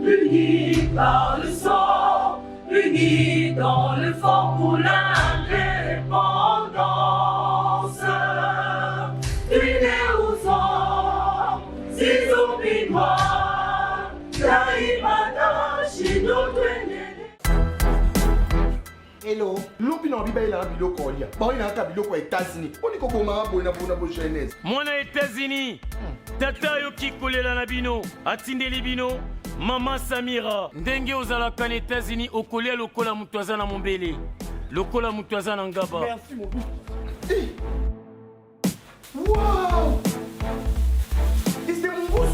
unis par le sang, unis dans le fort pour l'indépendance. Unis aux hommes, si oublie noirs, Taïmana, Chinoto. Hello, lobi na biba ila biloko olia. Ba ina ka biloko ya États-Unis. Oni ko boma bona jeunesse. Mwana États-Unis. Tata yo kikolela na bino, atindeli bino. Mama Samira, ndenge ozalaka na États-Unis okolia lokola mutu aza na mombele. Lokola mutu aza na ngaba. Merci mon but. Hey. Wow! C'est mon goût.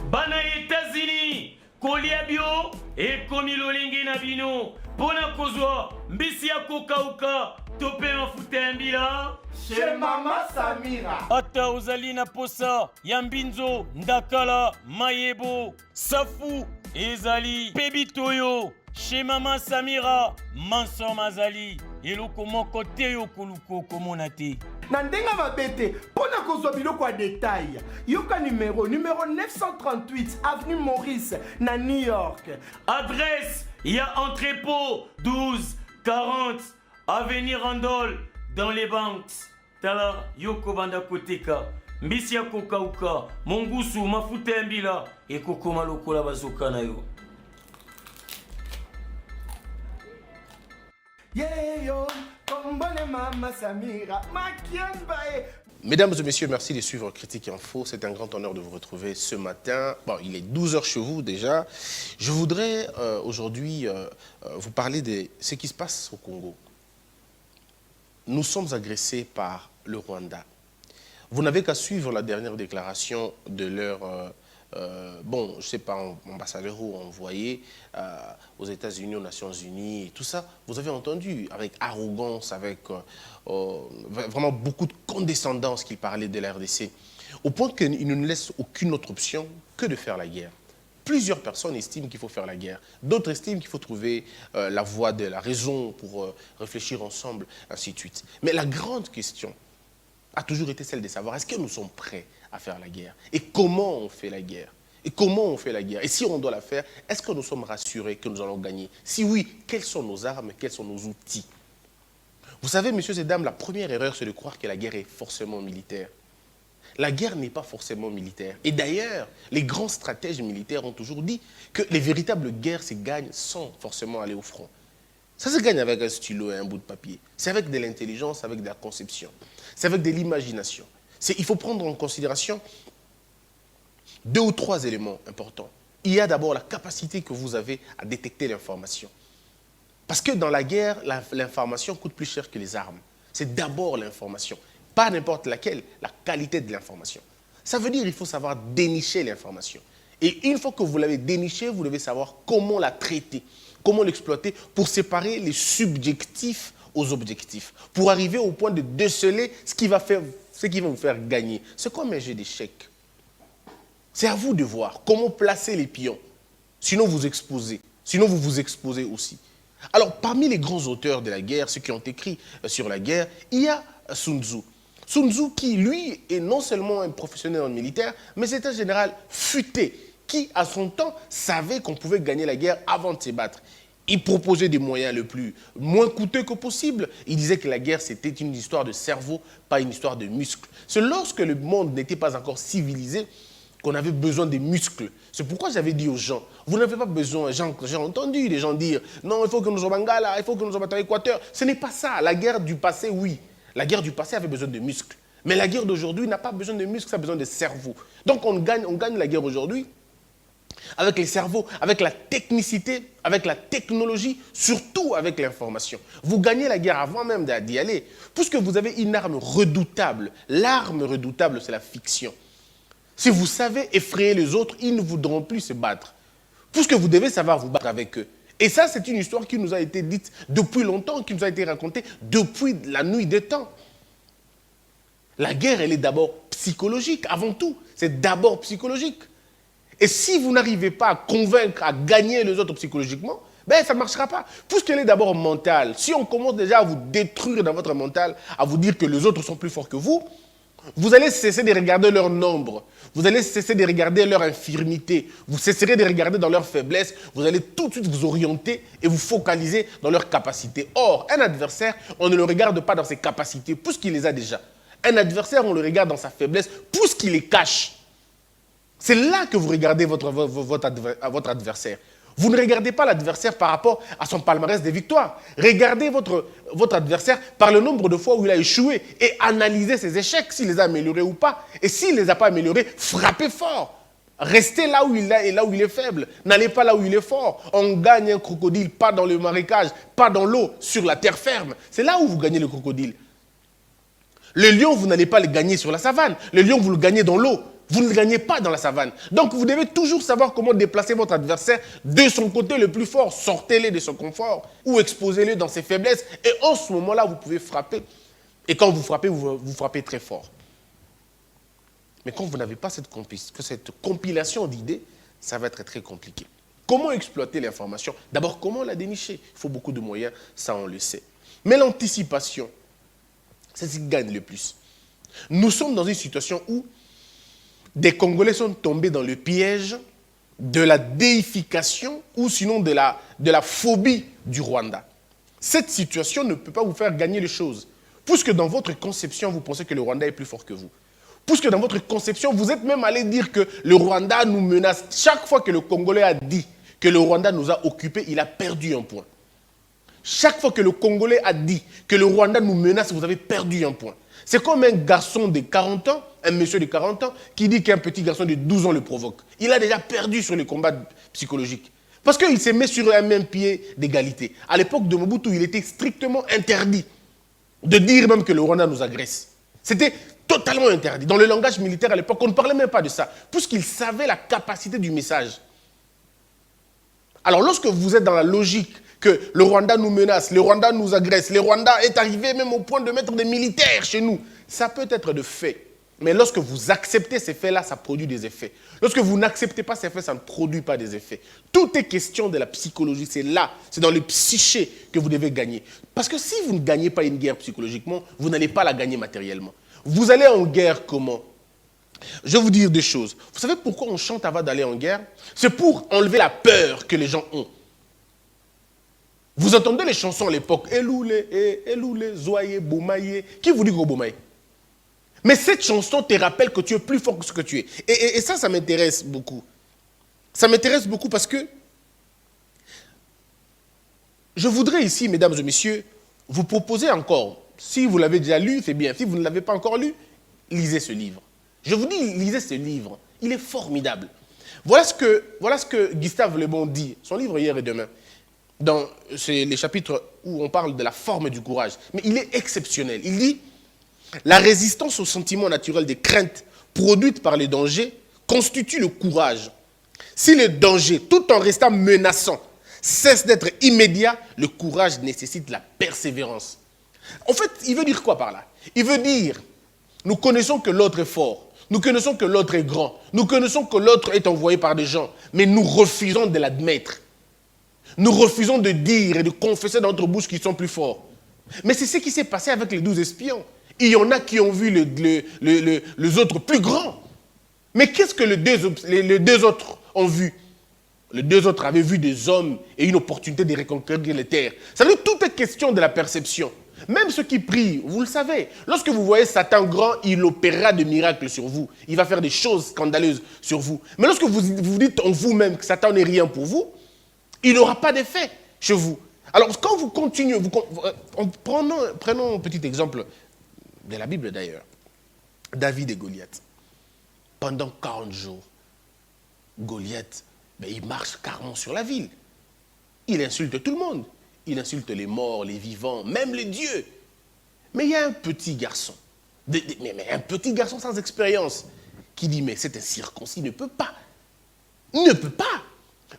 Bana États-Unis, kolia bio et komi lolingi na bino. Pona kozwa mbisi ya kokauka tope mafuta ya mbila Chez Mama Samira. ata ozali na posa ya mbinzo ndakala mayebo safu ezali pebitoyo chez Mama Samira manso mazali eloko moko te yo koluko komona te Na ndenga mabete, pona kozwa biloko ya détail. Yoka numéro 938 avenue Maurice na New York. adresse il y a entrepôt 12 40 avenue Randol dans les banques tala yoko banda koteka mbisi ya kokauka mongusu mafuta ya mbila ekokoma lokola bazoka na yo. Yeah yo, kombone Mama Samira, makiambae. Mesdames et messieurs, merci de suivre Critique Info. C'est un grand honneur de vous retrouver ce matin. Bon, il est 12h chez vous déjà. Je voudrais aujourd'hui vous parler de ce qui se passe au Congo. Nous sommes agressés par le Rwanda. Vous n'avez qu'à suivre la dernière déclaration de leur, bon, je ne sais pas, ambassadeur ou envoyé aux États-Unis, aux Nations Unies, et tout ça. Vous avez entendu avec arrogance, avec vraiment beaucoup de condescendance qu'il parlait de la RDC, au point qu'il ne nous laisse aucune autre option que de faire la guerre. Plusieurs personnes estiment qu'il faut faire la guerre. D'autres estiment qu'il faut trouver la voie de la raison pour réfléchir ensemble, ainsi de suite. Mais la grande question a toujours été celle de savoir est-ce que nous sommes prêts à faire la guerre? Et comment on fait la guerre? Et comment on fait la guerre? Et si on doit la faire, est-ce que nous sommes rassurés que nous allons gagner? Si oui, quelles sont nos armes? Quels sont nos outils? Vous savez, messieurs et dames, la première erreur, c'est de croire que la guerre est forcément militaire. La guerre n'est pas forcément militaire. Et d'ailleurs, les grands stratèges militaires ont toujours dit que les véritables guerres se gagnent sans forcément aller au front. Ça se gagne avec un stylo et un bout de papier. C'est avec de l'intelligence, avec de la conception. C'est avec de l'imagination. Il faut prendre en considération 2 ou 3 éléments importants. Il y a d'abord la capacité que vous avez à détecter l'information. Parce que dans la guerre, l'information coûte plus cher que les armes. C'est d'abord l'information. Pas n'importe laquelle, la qualité de l'information. Ça veut dire qu'il faut savoir dénicher l'information. Et une fois que vous l'avez dénichée, vous devez savoir comment la traiter, comment l'exploiter pour séparer les subjectifs aux objectifs, pour arriver au point de déceler ce qui va vous faire gagner. C'est comme un jeu d'échecs. C'est à vous de voir comment placer les pions. Sinon, vous exposez. Sinon, vous vous exposez aussi. Alors, parmi les grands auteurs de la guerre, ceux qui ont écrit sur la guerre, il y a Sun Tzu. Sun Tzu qui, lui, est non seulement un professionnel en militaire, mais c'est un général futé qui, à son temps, savait qu'on pouvait gagner la guerre avant de se battre. Il proposait des moyens moins coûteux que possible. Il disait que la guerre, c'était une histoire de cerveau, pas une histoire de muscles. C'est lorsque le monde n'était pas encore civilisé qu'on avait besoin des muscles. C'est pourquoi j'avais dit aux gens, vous n'avez pas besoin, j'ai entendu des gens dire, non, il faut que nous sommes en Bengala, il faut que nous sommes à l'Équateur. Ce n'est pas ça. La guerre du passé, oui. La guerre du passé avait besoin de muscles. Mais la guerre d'aujourd'hui n'a pas besoin de muscles, ça a besoin de cerveau. Donc on gagne la guerre aujourd'hui avec les cerveaux, avec la technicité, avec la technologie, surtout avec l'information. Vous gagnez la guerre avant même d'y aller, puisque vous avez une arme redoutable. L'arme redoutable, c'est la fiction. Si vous savez effrayer les autres, ils ne voudront plus se battre. Puisque vous devez savoir vous battre avec eux. Et ça, c'est une histoire qui nous a été dite depuis longtemps, qui nous a été racontée depuis la nuit des temps. La guerre, elle est d'abord psychologique, avant tout. C'est d'abord psychologique. Et si vous n'arrivez pas à convaincre, à gagner les autres psychologiquement, ben ça ne marchera pas. Puisqu'elle est d'abord mentale. Si on commence déjà à vous détruire dans votre mental, à vous dire que les autres sont plus forts que vous, Vous allez cesser de regarder leur nombre. Vous allez cesser de regarder leur infirmité. Vous cesserez de regarder dans leur faiblesse. Vous allez tout de suite vous orienter et vous focaliser dans leurs capacités. Or, un adversaire, on ne le regarde pas dans ses capacités, puisqu'il les a déjà. Un adversaire, on le regarde dans sa faiblesse, puisqu'il les cache. C'est là que vous regardez votre adversaire. Vous ne regardez pas l'adversaire par rapport à son palmarès de victoires. Regardez votre adversaire par le nombre de fois où il a échoué et analysez ses échecs, s'il les a améliorés ou pas. Et s'il ne les a pas améliorés, frappez fort. Restez là où il est et là où il est faible. N'allez pas là où il est fort. On gagne un crocodile, pas dans le marécage, pas dans l'eau, sur la terre ferme. C'est là où vous gagnez le crocodile. Le lion, vous n'allez pas le gagner sur la savane. Le lion, vous le gagnez dans l'eau. Vous ne le gagnez pas dans la savane. Donc, vous devez toujours savoir comment déplacer votre adversaire de son côté le plus fort. Sortez-le de son confort ou exposez-le dans ses faiblesses. Et en ce moment-là, vous pouvez frapper. Et quand vous frappez très fort. Mais quand vous n'avez pas cette compilation d'idées, ça va être très compliqué. Comment exploiter l'information? D'abord, comment la dénicher? Il faut beaucoup de moyens, ça on le sait. Mais l'anticipation, c'est ce qui gagne le plus. Nous sommes dans une situation où des Congolais sont tombés dans le piège de la déification ou sinon de la phobie du Rwanda. Cette situation ne peut pas vous faire gagner les choses. Puisque dans votre conception, vous pensez que le Rwanda est plus fort que vous. Puisque dans votre conception, vous êtes même allé dire que le Rwanda nous menace. Chaque fois que le Congolais a dit que le Rwanda nous a occupés, il a perdu un point. Chaque fois que le Congolais a dit que le Rwanda nous menace, vous avez perdu un point. C'est comme un garçon de 40 ans, un monsieur de 40 ans, qui dit qu'un petit garçon de 12 ans le provoque. Il a déjà perdu sur les combats psychologiques. Parce qu'il s'est mis sur un même pied d'égalité. À l'époque de Mobutu, il était strictement interdit de dire même que le Rwanda nous agresse. C'était totalement interdit. Dans le langage militaire à l'époque, on ne parlait même pas de ça, puisqu'il savait la capacité du message. Alors lorsque vous êtes dans la logique que le Rwanda nous menace, le Rwanda nous agresse, le Rwanda est arrivé même au point de mettre des militaires chez nous, ça peut être de fait. Mais lorsque vous acceptez ces faits-là, ça produit des effets. Lorsque vous n'acceptez pas ces faits, ça ne produit pas des effets. Tout est question de la psychologie. C'est là, c'est dans le psyché que vous devez gagner. Parce que si vous ne gagnez pas une guerre psychologiquement, vous n'allez pas la gagner matériellement. Vous allez en guerre comment? Je vais vous dire des choses. Vous savez pourquoi on chante avant d'aller en guerre? C'est pour enlever la peur que les gens ont. Vous entendez les chansons à l'époque, Eloulé, Zoye, Boumaye. Qui vous dit gros Boumaye? Mais cette chanson te rappelle que tu es plus fort que ce que tu es. Et ça m'intéresse beaucoup. Ça m'intéresse beaucoup parce que je voudrais ici, mesdames et messieurs, vous proposer encore, si vous l'avez déjà lu, c'est bien. Si vous ne l'avez pas encore lu, lisez ce livre. Je vous dis, lisez ce livre. Il est formidable. Voilà ce que Gustave Le Bon dit, son livre Hier et Demain, dans les chapitres où on parle de la forme du courage. Mais il est exceptionnel. Il dit, la résistance au sentiment naturel des craintes produites par les dangers constitue le courage. Si le danger, tout en restant menaçant, cesse d'être immédiat, le courage nécessite la persévérance. En fait, il veut dire quoi par là? Il veut dire, nous connaissons que l'autre est fort, nous connaissons que l'autre est grand, nous connaissons que l'autre est envoyé par des gens, mais nous refusons de l'admettre. Nous refusons de dire et de confesser dans notre bouche qu'ils sont plus forts. Mais c'est ce qui s'est passé avec les 12 espions. Il y en a qui ont vu les autres plus grands. Mais qu'est-ce que les deux autres ont vu? Les deux autres avaient vu des hommes et une opportunité de reconquérir les terres. Ça veut dire que tout est question de la perception. Même ceux qui prient, vous le savez, lorsque vous voyez Satan grand, il opérera des miracles sur vous. Il va faire des choses scandaleuses sur vous. Mais lorsque vous dites en vous-même que Satan n'est rien pour vous, il n'aura pas d'effet chez vous. Alors quand vous continuez, prenons un petit exemple de la Bible d'ailleurs. David et Goliath. Pendant 40 jours, Goliath, il marche carrément sur la ville. Il insulte tout le monde. Il insulte les morts, les vivants, même les dieux. Mais il y a un petit garçon, mais un petit garçon sans expérience, qui dit, mais cet incirconcis ne peut pas. Il ne peut pas.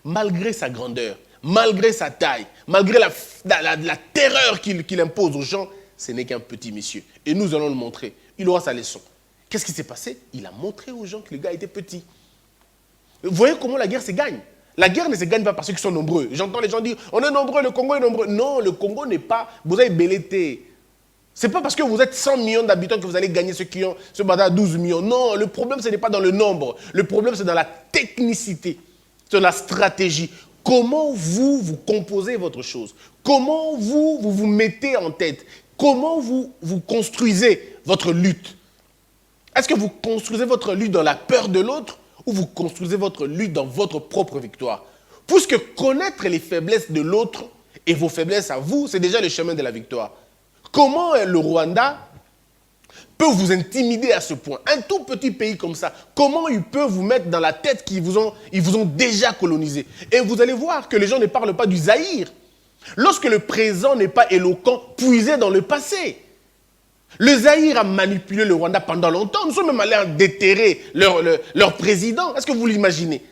Malgré sa grandeur, malgré sa taille, malgré la terreur qu'il impose aux gens, ce n'est qu'un petit monsieur. Et nous allons le montrer. Il aura sa leçon. Qu'est-ce qui s'est passé? Il a montré aux gens que le gars était petit. Vous voyez comment la guerre se gagne? La guerre ne se gagne pas parce qu'ils sont nombreux. J'entends les gens dire, on est nombreux, le Congo est nombreux. Non, le Congo n'est pas... Vous avez belleté. Ce n'est pas parce que vous êtes 100 millions d'habitants que vous allez gagner ce mandat à 12 millions. Non, le problème, ce n'est pas dans le nombre. Le problème, c'est dans la technicité, dans la stratégie. Comment vous composez votre chose? Comment vous mettez en tête? Comment vous construisez votre lutte? Est-ce que vous construisez votre lutte dans la peur de l'autre ou vous construisez votre lutte dans votre propre victoire? Puisque connaître les faiblesses de l'autre et vos faiblesses à vous, c'est déjà le chemin de la victoire. Comment le Rwanda peut vous intimider à ce point? Un tout petit pays comme ça, comment il peut vous mettre dans la tête qu'ils vous ont déjà colonisé? Et vous allez voir que les gens ne parlent pas du Zaïre. Lorsque le présent n'est pas éloquent, puisez dans le passé. Le Zaïre a manipulé le Rwanda pendant longtemps. Nous sommes même allés déterrer leur président. Est-ce que vous l'imaginez?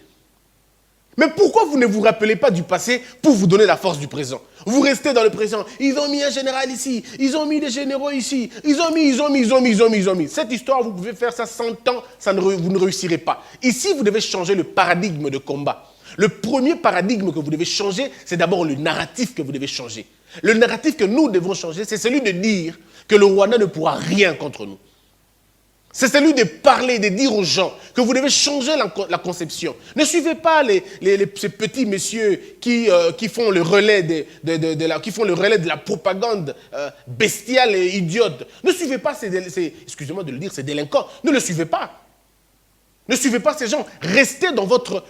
Mais pourquoi vous ne vous rappelez pas du passé pour vous donner la force du présent? Vous restez dans le présent. Ils ont mis un général ici. Ils ont mis des généraux ici. Ils ont mis. Cette histoire, vous pouvez faire ça 100 ans, vous ne réussirez pas. Ici, vous devez changer le paradigme de combat. Le premier paradigme que vous devez changer, c'est d'abord le narratif que vous devez changer. Le narratif que nous devons changer, c'est celui de dire que le Rwanda ne pourra rien contre nous. C'est celui de parler, de dire aux gens que vous devez changer la conception. Ne suivez pas ces petits messieurs qui font le relais de la propagande bestiale et idiote. Ne suivez pas excusez-moi de le dire, ces délinquants. Ne le suivez pas. Ne suivez pas ces gens. Restez dans votre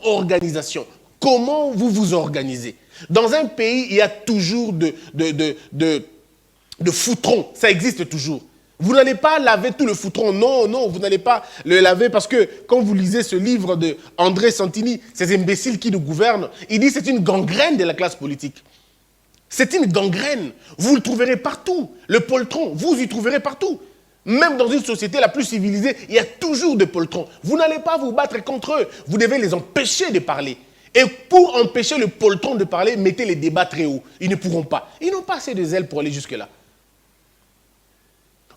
organisation. Comment vous vous organisez? Dans un pays, il y a toujours de foutrons. Ça existe toujours. Vous n'allez pas laver tout le foutron. Non, vous n'allez pas le laver parce que quand vous lisez ce livre de André Santini, ces imbéciles qui nous gouvernent, il dit que c'est une gangrène de la classe politique. C'est une gangrène. Vous le trouverez partout. Le poltron, vous y trouverez partout. Même dans une société la plus civilisée, il y a toujours des poltrons. Vous n'allez pas vous battre contre eux. Vous devez les empêcher de parler. Et pour empêcher le poltron de parler, mettez les débats très haut. Ils ne pourront pas. Ils n'ont pas assez de zèle pour aller jusque-là.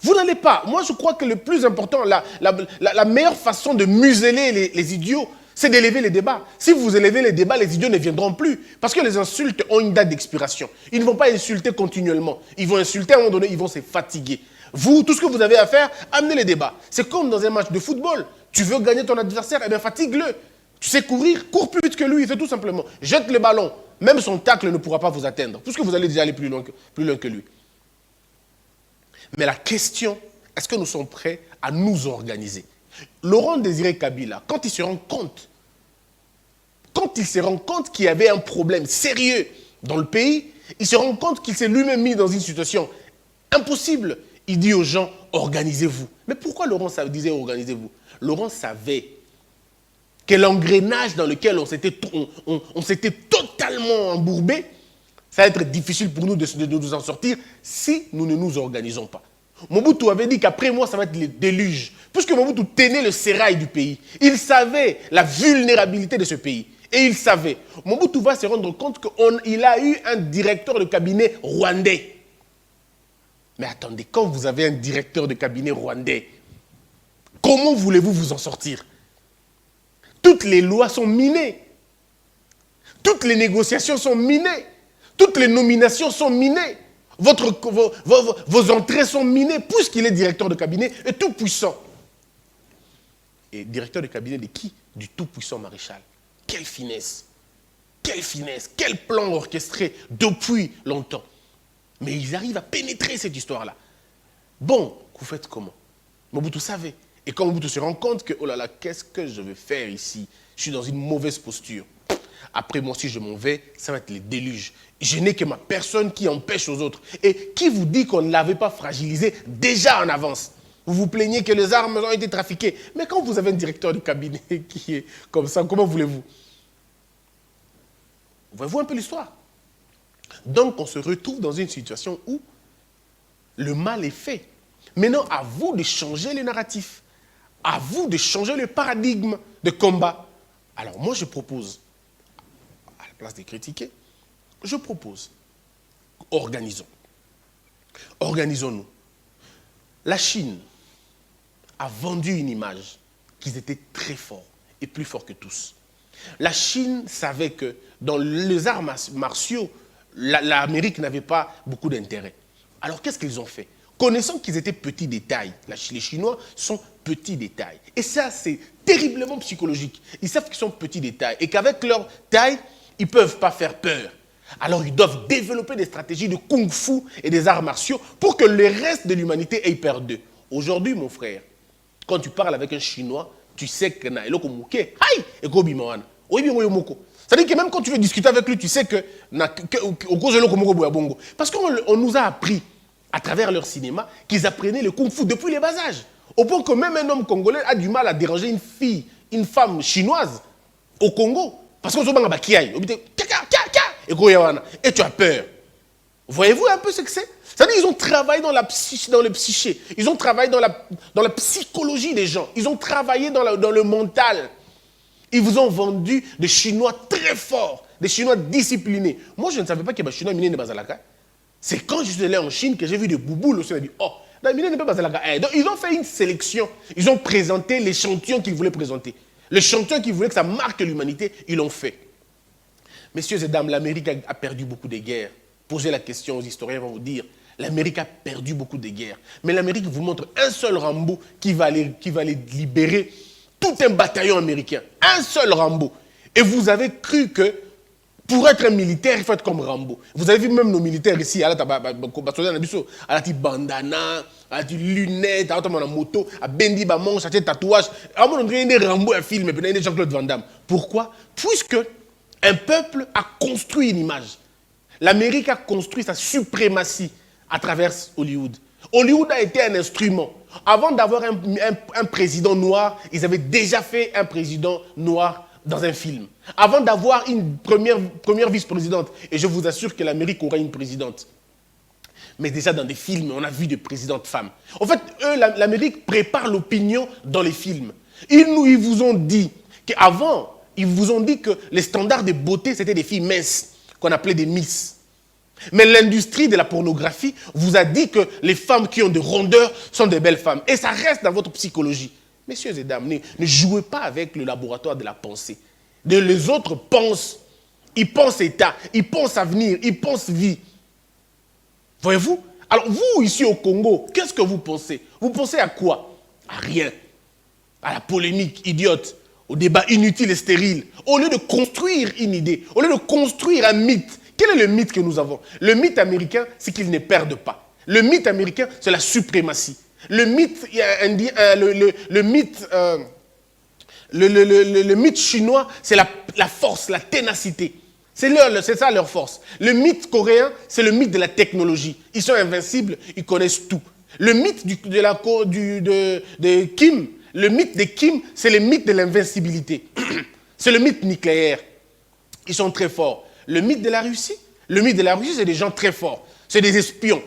Vous n'allez pas. Moi, je crois que le plus important, la meilleure façon de museler les idiots, c'est d'élever les débats. Si vous élevez les débats, les idiots ne viendront plus. Parce que les insultes ont une date d'expiration. Ils ne vont pas insulter continuellement. Ils vont insulter à un moment donné, ils vont se fatiguer. Vous, tout ce que vous avez à faire, amenez les débats. C'est comme dans un match de football. Tu veux gagner ton adversaire, eh bien fatigue-le. Tu sais courir, cours plus vite que lui, c'est tout simplement. Jette le ballon. Même son tacle ne pourra pas vous atteindre. Puisque vous allez déjà aller plus loin que lui. Mais la question, est-ce que nous sommes prêts à nous organiser? Laurent Désiré Kabila, quand il se rend compte qu'il y avait un problème sérieux dans le pays, il se rend compte qu'il s'est lui-même mis dans une situation impossible. Il dit aux gens, organisez-vous. Mais pourquoi Laurent disait organisez-vous? Laurent savait que l'engrenage dans lequel on s'était totalement embourbé, ça va être difficile pour nous de nous en sortir si nous ne nous organisons pas. Mobutu avait dit qu'après moi, ça va être le déluge. Puisque Mobutu tenait le sérail du pays, il savait la vulnérabilité de ce pays. Et il savait. Mobutu va se rendre compte qu'il a eu un directeur de cabinet rwandais. Mais attendez, quand vous avez un directeur de cabinet rwandais, comment voulez-vous vous en sortir? Toutes les lois sont minées. Toutes les négociations sont minées. Toutes les nominations sont minées. Vos entrées sont minées, puisqu'il est directeur de cabinet et tout puissant. Et directeur de cabinet de qui? Du tout puissant maréchal. Quelle finesse! Quelle finesse! Quel plan orchestré depuis longtemps. Mais ils arrivent à pénétrer cette histoire-là. Bon, vous faites comment? Mobutu savait. Et quand Mobutu se rend compte que, oh là là, qu'est-ce que je vais faire ici? Je suis dans une mauvaise posture. Après, moi, si je m'en vais, ça va être le déluge. Je n'ai que ma personne qui empêche aux autres. Et qui vous dit qu'on ne l'avait pas fragilisé déjà en avance? Vous vous plaignez que les armes ont été trafiquées. Mais quand vous avez un directeur de cabinet qui est comme ça, comment voulez-vous? Vous voyez un peu l'histoire? Donc, on se retrouve dans une situation où le mal est fait. Maintenant, à vous de changer les narratifs. À vous de changer le paradigme de combat. Alors, moi, je propose, à la place de critiquer, je propose, organisons. Organisons-nous. La Chine a vendu une image qu'ils étaient très forts et plus forts que tous. La Chine savait que dans les arts martiaux, l'Amérique n'avait pas beaucoup d'intérêt. Alors qu'est-ce qu'ils ont fait? Connaissant qu'ils étaient petits détails, les Chinois sont petits détails. Et ça, c'est terriblement psychologique. Ils savent qu'ils sont petits détails et qu'avec leur taille, ils ne peuvent pas faire peur. Alors ils doivent développer des stratégies de kung-fu et des arts martiaux pour que le reste de l'humanité ait peur d'eux. Aujourd'hui, mon frère, quand tu parles avec un Chinois, tu sais que c'est-à-dire que même quand tu veux discuter avec lui, tu sais que parce qu'on nous a appris à travers leur cinéma qu'ils apprenaient le kung-fu depuis les bas âges. Au point que même un homme congolais a du mal à déranger une femme chinoise au Congo. Parce qu'on se bat et tu as peur. Voyez-vous un peu ce que c'est? C'est-à-dire qu'ils ont travaillé dans le psyché. Ils ont travaillé dans la psychologie des gens. Ils ont travaillé dans le mental. Ils vous ont vendu des Chinois très forts, des Chinois disciplinés. Moi, je ne savais pas qu'il y avait des Chinois minés de Bazalaka. C'est quand je suis allé en Chine que j'ai vu des bouboules aussi. On a dit, oh, minés de Bazalaka. Donc, ils ont fait une sélection. Ils ont présenté l'échantillon qu'ils voulaient présenter. L'échantillon qu'ils voulaient que ça marque l'humanité, ils l'ont fait. Messieurs et dames, l'Amérique a perdu beaucoup de guerres. Posez la question aux historiens, ils vont vous dire, l'Amérique a perdu beaucoup de guerres. Mais l'Amérique vous montre un seul Rambo qui va aller libérer tout un bataillon américain. Un seul Rambo. Et vous avez cru que pour être un militaire, il faut être comme Rambo. Vous avez vu même nos militaires ici, à la bandana, à la lunette, à la moto, à bendi manche, à tatouage. À un moment donné, il y a des Rambo à film, et puis il y a des Jean-Claude Van Damme. Pourquoi? Puisque un peuple a construit une image. L'Amérique a construit sa suprématie à travers Hollywood. Hollywood a été un instrument. Avant d'avoir un président noir, ils avaient déjà fait un président noir dans un film. Avant d'avoir une première vice-présidente, et je vous assure que l'Amérique aura une présidente. Mais déjà dans des films, on a vu des présidentes femmes. En fait, eux, l'Amérique prépare l'opinion dans les films. Ils vous ont dit qu'avant, ils vous ont dit que les standards de beauté, c'était des filles minces, qu'on appelait des Miss. Mais l'industrie de la pornographie vous a dit que les femmes qui ont de rondeur sont des belles femmes. Et ça reste dans votre psychologie. Messieurs et dames, ne jouez pas avec le laboratoire de la pensée. Les autres pensent. Ils pensent état, ils pensent avenir, ils pensent vie. Voyez-vous? Alors vous, ici au Congo, qu'est-ce que vous pensez? Vous pensez à quoi? À rien. À la polémique idiote, au débat inutile et stérile. Au lieu de construire une idée, au lieu de construire un mythe. Quel est le mythe que nous avons? Le mythe américain, c'est qu'ils ne perdent pas. Le mythe américain, c'est la suprématie. Le mythe, le mythe chinois, c'est la force, la ténacité. C'est ça leur force. Le mythe coréen, c'est le mythe de la technologie. Ils sont invincibles, ils connaissent tout. Le mythe de Kim, le mythe de Kim, c'est le mythe de l'invincibilité. C'est le mythe nucléaire. Ils sont très forts. Le mythe de la Russie, c'est des gens très forts. C'est des espions.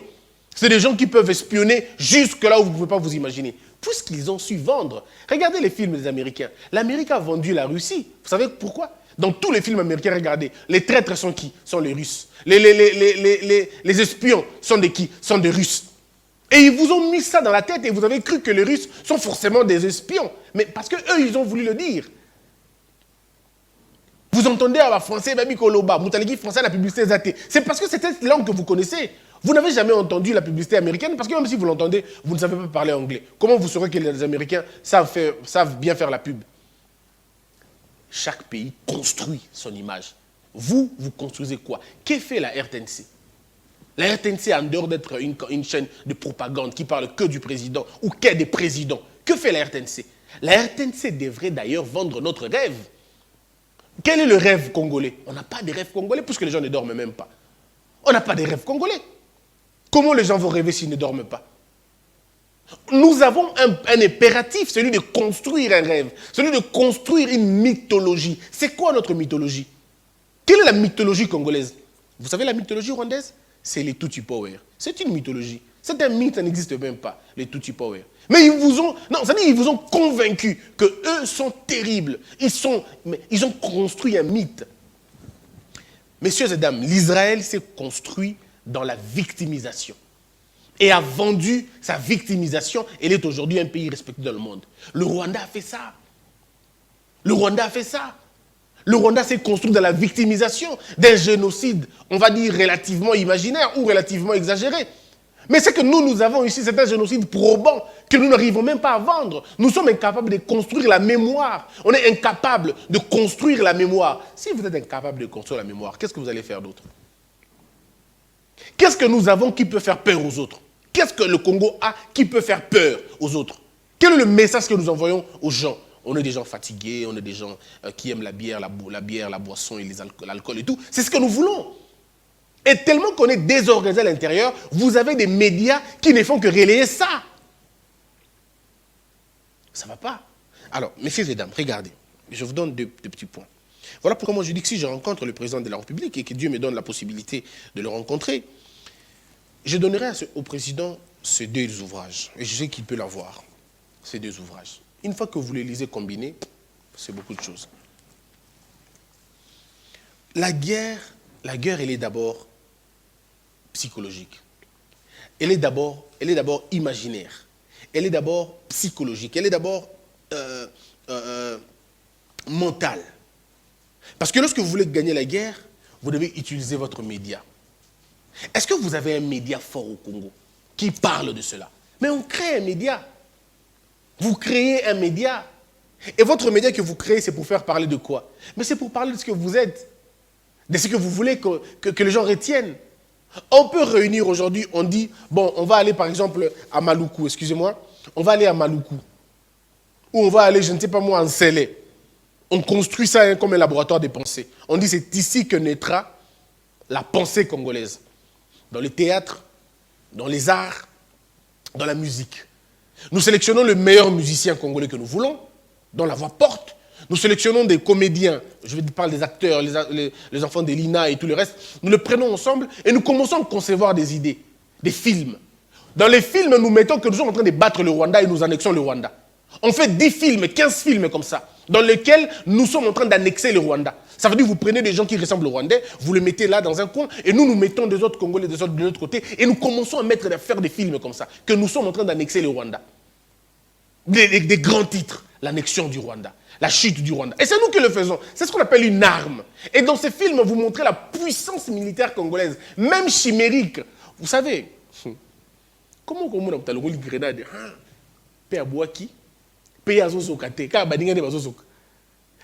C'est des gens qui peuvent espionner jusque là où vous ne pouvez pas vous imaginer. Puisqu'ils ont su vendre. Regardez les films des Américains. L'Amérique a vendu la Russie. Vous savez pourquoi? Dans tous les films américains, regardez, les traîtres sont qui? Sont les Russes. Les espions sont de qui? Sont des Russes. Et ils vous ont mis ça dans la tête et vous avez cru que les Russes sont forcément des espions. Mais parce qu'eux, ils ont voulu le dire. Vous entendez à la français, Babi Koloba, Moutaliki français, la publicité Zate. C'est parce que c'est cette langue que vous connaissez. Vous n'avez jamais entendu la publicité américaine parce que même si vous l'entendez, vous ne savez pas parler anglais. Comment vous saurez que les Américains savent bien faire la pub? Chaque pays construit son image. Vous construisez quoi? Qu'est fait la RTNC? La RTNC, en dehors d'être une chaîne de propagande qui parle que du président ou qu'est des présidents, que fait la RTNC? La RTNC devrait d'ailleurs vendre notre rêve. Quel est le rêve congolais? On n'a pas de rêve congolais puisque les gens ne dorment même pas. On n'a pas de rêve congolais. Comment les gens vont rêver s'ils ne dorment pas? Nous avons un impératif, celui de construire un rêve, celui de construire une mythologie. C'est quoi notre mythologie? Quelle est la mythologie congolaise? Vous savez la mythologie rwandaise? C'est les Tutsi Power. C'est une mythologie. C'est un mythe, ça n'existe même pas, les Tutsi Power. Mais ils vous ont convaincu qu'eux sont terribles. Ils ont construit un mythe. Messieurs et dames, l'Israël s'est construit dans la victimisation. Et a vendu sa victimisation. Elle est aujourd'hui un pays respecté dans le monde. Le Rwanda a fait ça. Le Rwanda a fait ça. Le Rwanda s'est construit dans la victimisation d'un génocide, on va dire relativement imaginaire ou relativement exagéré. Mais c'est que nous avons ici, c'est un génocide probant que nous n'arrivons même pas à vendre. Nous sommes incapables de construire la mémoire. On est incapable de construire la mémoire. Si vous êtes incapable de construire la mémoire, qu'est-ce que vous allez faire d'autre? Qu'est-ce que nous avons qui peut faire peur aux autres? Qu'est-ce que le Congo a qui peut faire peur aux autres? Quel est le message que nous envoyons aux gens? On est des gens fatigués, on est des gens qui aiment la bière, la boisson et l'alcool et tout. C'est ce que nous voulons. Et tellement qu'on est désorganisé à l'intérieur, vous avez des médias qui ne font que relayer ça. Ça ne va pas. Alors, messieurs et dames, regardez. Je vous donne deux petits points. Voilà pourquoi moi je dis que si je rencontre le président de la République et que Dieu me donne la possibilité de le rencontrer, je donnerai au président ces deux ouvrages. Et je sais qu'il peut l'avoir, ces deux ouvrages. Une fois que vous les lisez combinés, c'est beaucoup de choses. La guerre, elle est d'abord psychologique. Elle est d'abord imaginaire. Elle est d'abord psychologique. Elle est d'abord mentale. Parce que lorsque vous voulez gagner la guerre, vous devez utiliser votre média. Est-ce que vous avez un média fort au Congo qui parle de cela? Mais on crée un média. Vous créez un média. Et votre média que vous créez, c'est pour faire parler de quoi? Mais c'est pour parler de ce que vous êtes. De ce que vous voulez que les gens retiennent. On peut réunir aujourd'hui, on dit, bon, on va aller par exemple à Maluku, excusez-moi, on va aller à Maluku. Ou on va aller, je ne sais pas moi, en Sélé. On construit ça comme un laboratoire de pensée. On dit, c'est ici que naîtra la pensée congolaise. Dans le théâtre, dans les arts, dans la musique. Nous sélectionnons le meilleur musicien congolais que nous voulons, dont la voix porte. Nous sélectionnons des comédiens, je vais parler des acteurs, les enfants de l'INA et tout le reste. Nous les prenons ensemble et nous commençons à concevoir des idées, des films. Dans les films, nous mettons que nous sommes en train de battre le Rwanda et nous annexons le Rwanda. On fait 10 films, 15 films comme ça, dans lesquels nous sommes en train d'annexer le Rwanda. Ça veut dire que vous prenez des gens qui ressemblent au Rwandais, vous les mettez là dans un coin, et nous mettons des autres Congolais de l'autre côté, et nous commençons à faire des films comme ça, que nous sommes en train d'annexer le Rwanda. Des grands titres, l'annexion du Rwanda, la chute du Rwanda. Et c'est nous qui le faisons. C'est ce qu'on appelle une arme. Et dans ces films, vous montrez la puissance militaire congolaise, même chimérique. Vous savez, comment on a le rôle de grenade?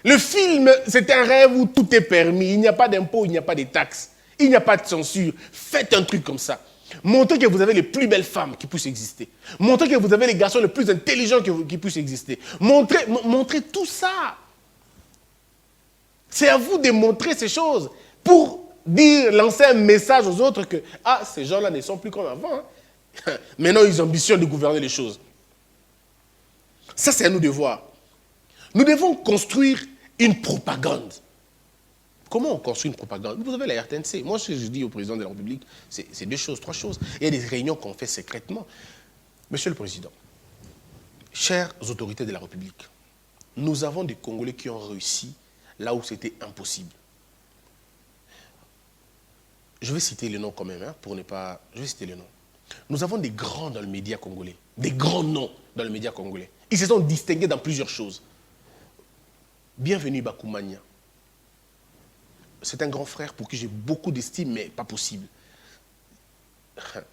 Le film, c'est un rêve où tout est permis. Il n'y a pas d'impôts, il n'y a pas de taxes, il n'y a pas de censure. Faites un truc comme ça. Montrez que vous avez les plus belles femmes qui puissent exister. Montrez que vous avez les garçons les plus intelligents qui puissent exister. Montrez tout ça. C'est à vous de montrer ces choses pour lancer un message aux autres que ces gens-là ne sont plus comme avant. Hein. Maintenant, ils ambitionnent de gouverner les choses. Ça, c'est à nous de voir. Nous devons construire une propagande. Comment on construit une propagande? Vous avez la RTNC. Moi, ce que je dis au président de la République, c'est deux choses, trois choses. Il y a des réunions qu'on fait secrètement. Monsieur le Président, chères autorités de la République, nous avons des Congolais qui ont réussi là où c'était impossible. Je vais citer les noms quand même, pour ne pas... Je vais citer les noms. Nous avons des grands dans le média congolais, des grands noms dans le média congolais. Ils se sont distingués dans plusieurs choses. Bienvenue Bakoumania. C'est un grand frère pour qui j'ai beaucoup d'estime, mais pas possible.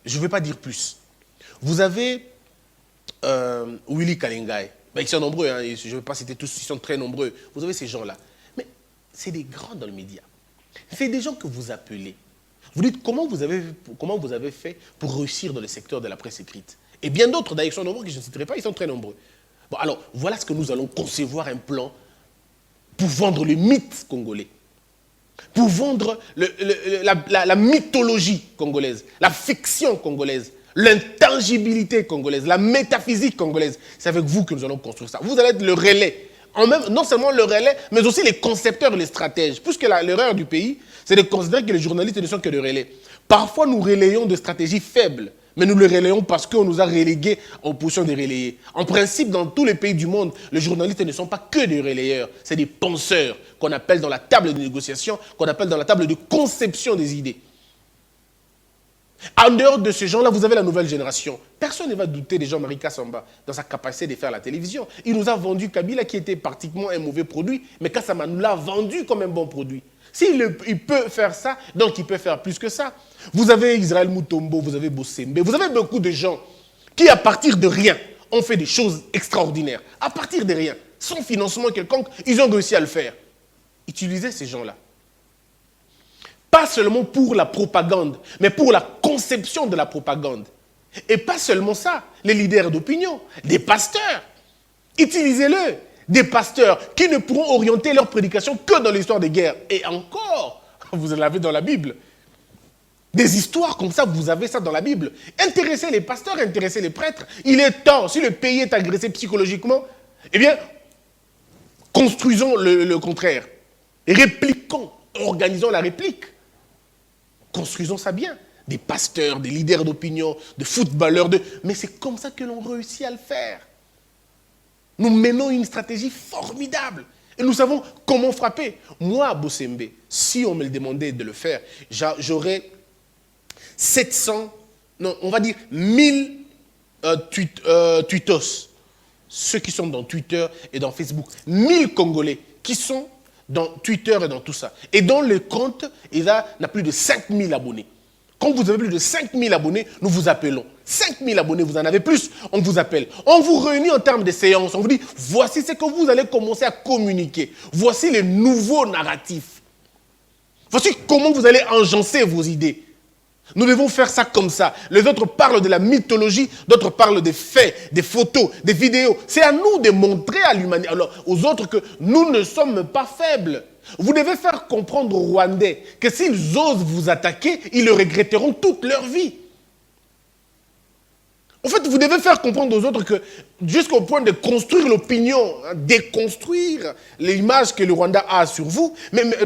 Je ne vais pas dire plus. Vous avez Willy Kalengai. Ils sont nombreux, hein, je ne vais pas citer tous, ils sont très nombreux. Vous avez ces gens-là. Mais c'est des grands dans le média. C'est des gens que vous appelez. Vous dites comment vous avez fait pour réussir dans le secteur de la presse écrite. Et bien d'autres, d'ailleurs, ils sont nombreux, que je ne citerai pas, ils sont très nombreux. Bon, alors, voilà ce que nous allons concevoir un plan pour vendre le mythe congolais. Pour vendre la mythologie congolaise, la fiction congolaise, l'intangibilité congolaise, la métaphysique congolaise. C'est avec vous que nous allons construire ça. Vous allez être le relais. Non seulement le relais, mais aussi les concepteurs et les stratèges. Puisque l'erreur du pays, c'est de considérer que les journalistes ne sont que des relais. Parfois, nous relayons des stratégies faibles, mais nous les relayons parce qu'on nous a relégués en position de relayer. En principe, dans tous les pays du monde, les journalistes ne sont pas que des relayeurs, c'est des penseurs qu'on appelle dans la table de négociation, qu'on appelle dans la table de conception des idées. En dehors de ces gens-là, vous avez la nouvelle génération. Personne ne va douter de Jean-Marie Kassamba dans sa capacité de faire la télévision. Il nous a vendu Kabila qui était pratiquement un mauvais produit, mais Kassama nous l'a vendu comme un bon produit. Il peut faire ça, donc il peut faire plus que ça. Vous avez Israël Mutombo, vous avez Bossembe, vous avez beaucoup de gens qui, à partir de rien, ont fait des choses extraordinaires. À partir de rien, sans financement quelconque, ils ont réussi à le faire. Utilisez ces gens-là. Pas seulement pour la propagande, mais pour la conception de la propagande. Et pas seulement ça, les leaders d'opinion, des pasteurs. Utilisez-le. Des pasteurs qui ne pourront orienter leur prédication que dans l'histoire des guerres. Et encore, vous en avez dans la Bible. Des histoires comme ça, vous avez ça dans la Bible. Intéressez les pasteurs, intéressez les prêtres. Il est temps, si le pays est agressé psychologiquement, eh bien, construisons le contraire. Répliquons, organisons la réplique. Construisons ça bien. Des pasteurs, des leaders d'opinion, de footballeurs, mais c'est comme ça que l'on réussit à le faire. Nous menons une stratégie formidable. Et nous savons comment frapper. Moi, à Bossembe, si on me le demandait de le faire, j'aurais 700, non, on va dire 1000 tweetos. Ceux qui sont dans Twitter et dans Facebook. 1000 Congolais qui sont dans Twitter et dans tout ça. Et dans le compte, il a plus de 5000 abonnés. Quand vous avez plus de 5000 abonnés, nous vous appelons. 5000 abonnés, vous en avez plus, on vous appelle. On vous réunit en termes de séances. On vous dit, voici ce que vous allez commencer à communiquer. Voici les nouveaux narratifs. Voici comment vous allez engencer vos idées. Nous devons faire ça comme ça. Les autres parlent de la mythologie, d'autres parlent des faits, des photos, des vidéos. C'est à nous de montrer à l'humanité, alors aux autres, que nous ne sommes pas faibles. Vous devez faire comprendre aux Rwandais que s'ils osent vous attaquer, ils le regretteront toute leur vie. En fait, vous devez faire comprendre aux autres que, jusqu'au point de construire l'opinion, déconstruire l'image que le Rwanda a sur vous,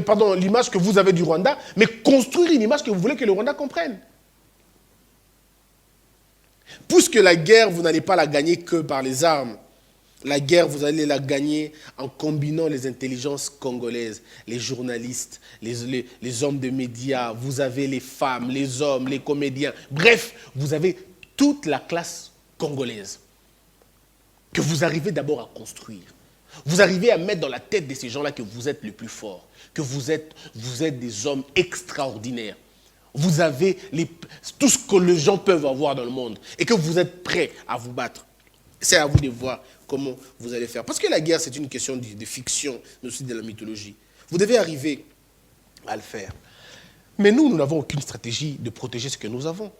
pardon, l'image que vous avez du Rwanda, mais construire une image que vous voulez que le Rwanda comprenne. Puisque la guerre, vous n'allez pas la gagner que par les armes. La guerre, vous allez la gagner en combinant les intelligences congolaises, les journalistes, les hommes de médias, vous avez les femmes, les hommes, les comédiens. Bref, vous avez toute la classe congolaise que vous arrivez d'abord à construire. Vous arrivez à mettre dans la tête de ces gens-là que vous êtes les plus forts, que vous êtes des hommes extraordinaires. Vous avez tout ce que les gens peuvent avoir dans le monde et que vous êtes prêts à vous battre. C'est à vous de voir comment vous allez faire. Parce que la guerre, c'est une question de fiction, mais aussi de la mythologie. Vous devez arriver à le faire. Mais nous n'avons aucune stratégie de protéger ce que nous avons.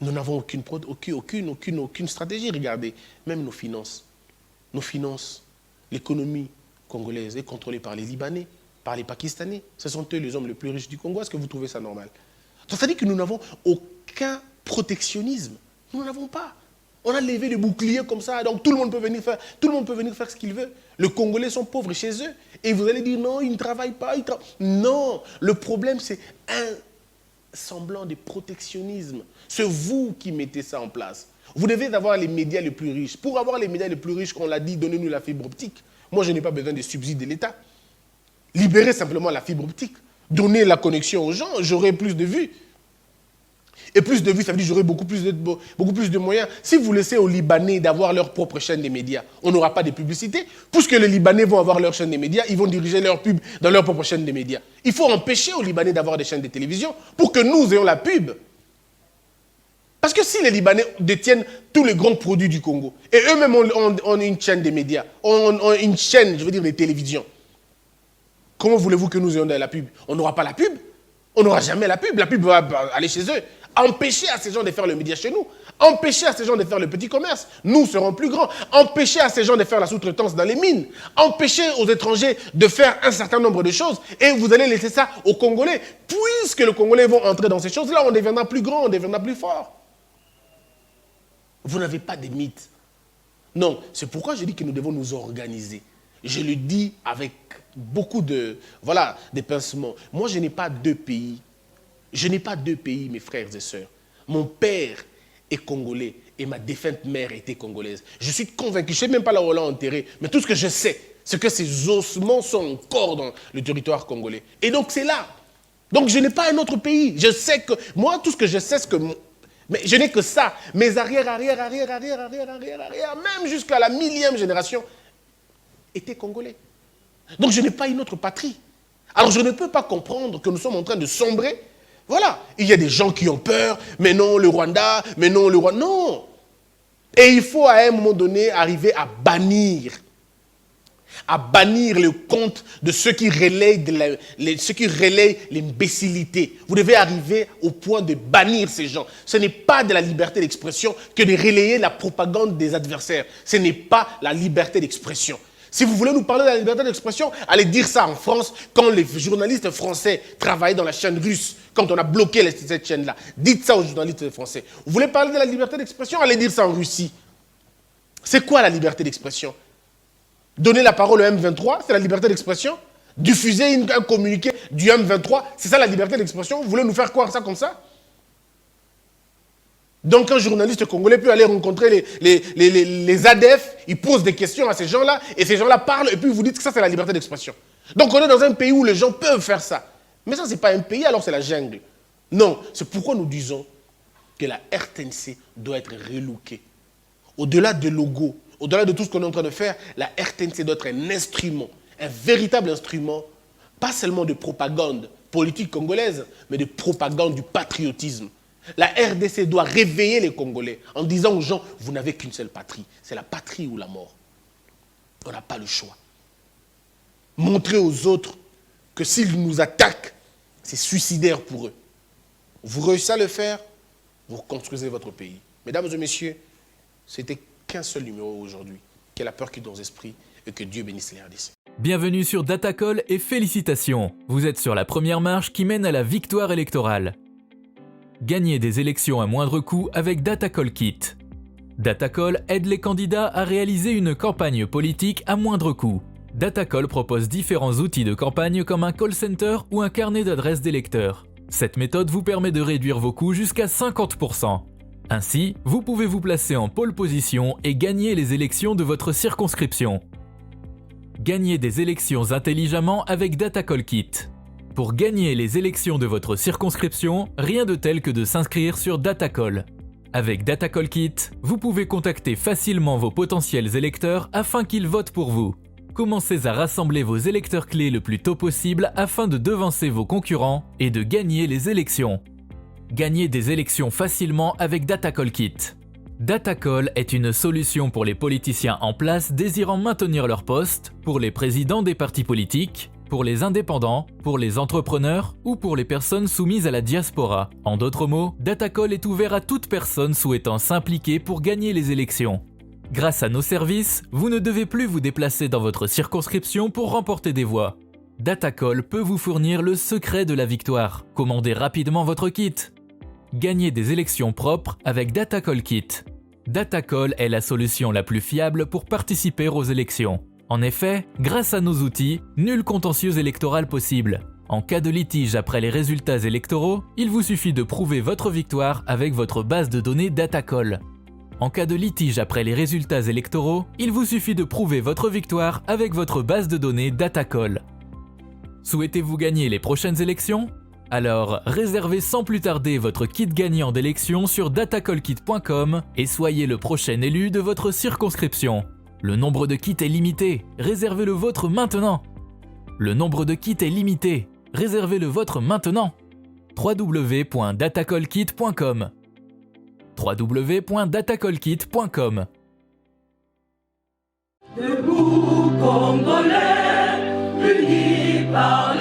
Nous n'avons aucune stratégie. Regardez, même nos finances. Nos finances, l'économie congolaise est contrôlée par les Libanais, par les Pakistanais. Ce sont eux les hommes les plus riches du Congo. Est-ce que vous trouvez ça normal? C'est-à-dire que nous n'avons aucun protectionnisme. Nous n'avons pas. On a levé le bouclier comme ça, donc tout le monde peut venir faire ce qu'il veut. Les Congolais sont pauvres chez eux. Et vous allez dire, non, ils ne travaillent pas. Non, le problème, c'est un semblant de protectionnisme. C'est vous qui mettez ça en place. Vous devez avoir les médias les plus riches. Pour avoir les médias les plus riches, on l'a dit, donnez-nous la fibre optique. Moi, je n'ai pas besoin de subsides de l'État. Libérez simplement la fibre optique. Donnez la connexion aux gens, j'aurai plus de vues. Et plus de vues, ça veut dire que j'aurai beaucoup plus de moyens. Si vous laissez aux Libanais d'avoir leur propre chaîne des médias, on n'aura pas de publicité. Puisque les Libanais vont avoir leur chaîne des médias, ils vont diriger leur pub dans leur propre chaîne des médias. Il faut empêcher aux Libanais d'avoir des chaînes de télévision pour que nous ayons la pub. Parce que si les Libanais détiennent tous les grands produits du Congo, et eux-mêmes ont une chaîne des médias, ont une chaîne, je veux dire, des télévisions, comment voulez-vous que nous ayons de la pub? On n'aura pas la pub. On n'aura jamais la pub. La pub va aller chez eux. Empêcher à ces gens de faire le média chez nous. Empêcher à ces gens de faire le petit commerce. Nous serons plus grands. Empêcher à ces gens de faire la sous-traitance dans les mines. Empêcher aux étrangers de faire un certain nombre de choses. Et vous allez laisser ça aux Congolais. Puisque les Congolais vont entrer dans ces choses-là, on deviendra plus grand, on deviendra plus fort. Vous n'avez pas de mythes. Non, c'est pourquoi je dis que nous devons nous organiser. Je le dis avec beaucoup de pincements. Moi, je n'ai pas deux pays. Je n'ai pas deux pays, mes frères et sœurs. Mon père est congolais et ma défunte mère était congolaise. Je suis convaincu, je ne sais même pas là où on l'a enterré, mais tout ce que je sais, c'est que ces ossements sont encore dans le territoire congolais. Et donc c'est là. Donc je n'ai pas un autre pays. Je sais que, moi, tout ce que je sais, c'est que, mais je n'ai que ça. Mes arrière, même jusqu'à la 1000e génération, étaient congolais. Donc je n'ai pas une autre patrie. Alors je ne peux pas comprendre que nous sommes en train de sombrer. Voilà, il y a des gens qui ont peur, mais non le Rwanda, mais non le Rwanda. Non. Et il faut à un moment donné arriver à bannir le compte de ceux qui relayent l'imbécilité. Vous devez arriver au point de bannir ces gens. Ce n'est pas de la liberté d'expression que de relayer la propagande des adversaires. Ce n'est pas la liberté d'expression. Si vous voulez nous parler de la liberté d'expression, allez dire ça en France, quand les journalistes français travaillaient dans la chaîne russe, quand on a bloqué cette chaîne-là. Dites ça aux journalistes français. Vous voulez parler de la liberté d'expression, allez dire ça en Russie. C'est quoi la liberté d'expression? Donner la parole au M23, c'est la liberté d'expression? Diffuser un communiqué du M23, c'est ça la liberté d'expression? Vous voulez nous faire croire ça comme ça? Donc un journaliste congolais peut aller rencontrer les ADF, il pose des questions à ces gens-là, et ces gens-là parlent, et puis vous dites que ça c'est la liberté d'expression. Donc on est dans un pays où les gens peuvent faire ça. Mais ça c'est pas un pays, alors c'est la jungle. Non, c'est pourquoi nous disons que la RTNC doit être relookée. Au-delà de logo, au-delà de tout ce qu'on est en train de faire, la RTNC doit être un instrument, un véritable instrument, pas seulement de propagande politique congolaise, mais de propagande du patriotisme. La RDC doit réveiller les Congolais en disant aux gens, vous n'avez qu'une seule patrie, c'est la patrie ou la mort. On n'a pas le choix. Montrer aux autres que s'ils nous attaquent, c'est suicidaire pour eux. Vous réussissez à le faire, vous reconstruisez votre pays. Mesdames et messieurs, c'était qu'un seul numéro aujourd'hui. Que la peur quitte nos esprits et que Dieu bénisse les RDC. Bienvenue sur Datacall et félicitations. Vous êtes sur la première marche qui mène à la victoire électorale. Gagnez des élections à moindre coût avec Datacall Kit. Datacall aide les candidats à réaliser une campagne politique à moindre coût. Datacall propose différents outils de campagne comme un call center ou un carnet d'adresses d'électeurs. Cette méthode vous permet de réduire vos coûts jusqu'à 50%. Ainsi, vous pouvez vous placer en pole position et gagner les élections de votre circonscription. Gagnez des élections intelligemment avec Datacall Kit. Pour gagner les élections de votre circonscription, rien de tel que de s'inscrire sur Datacall. Avec Datacall Kit, vous pouvez contacter facilement vos potentiels électeurs afin qu'ils votent pour vous. Commencez à rassembler vos électeurs clés le plus tôt possible afin de devancer vos concurrents et de gagner les élections. Gagnez des élections facilement avec Datacall Kit. Datacall est une solution pour les politiciens en place désirant maintenir leur poste, pour les présidents des partis politiques, pour les indépendants, pour les entrepreneurs ou pour les personnes soumises à la diaspora. En d'autres mots, Datacall est ouvert à toute personne souhaitant s'impliquer pour gagner les élections. Grâce à nos services, vous ne devez plus vous déplacer dans votre circonscription pour remporter des voix. Datacall peut vous fournir le secret de la victoire. Commandez rapidement votre kit. Gagnez des élections propres avec Datacall Kit. Datacall est la solution la plus fiable pour participer aux élections. En effet, grâce à nos outils, nul contentieux électoral possible. En cas de litige après les résultats électoraux, il vous suffit de prouver votre victoire avec votre base de données Datacall. En cas de litige après les résultats électoraux, il vous suffit de prouver votre victoire avec votre base de données Datacall. Souhaitez-vous gagner les prochaines élections ? Alors, réservez sans plus tarder votre kit gagnant d'élection sur datacallkit.com et soyez le prochain élu de votre circonscription. Le nombre de kits est limité, réservez le vôtre maintenant. Le nombre de kits est limité, réservez le vôtre maintenant. www.datacallkit.com www.datacallkit.com Debout Congolais, unis par le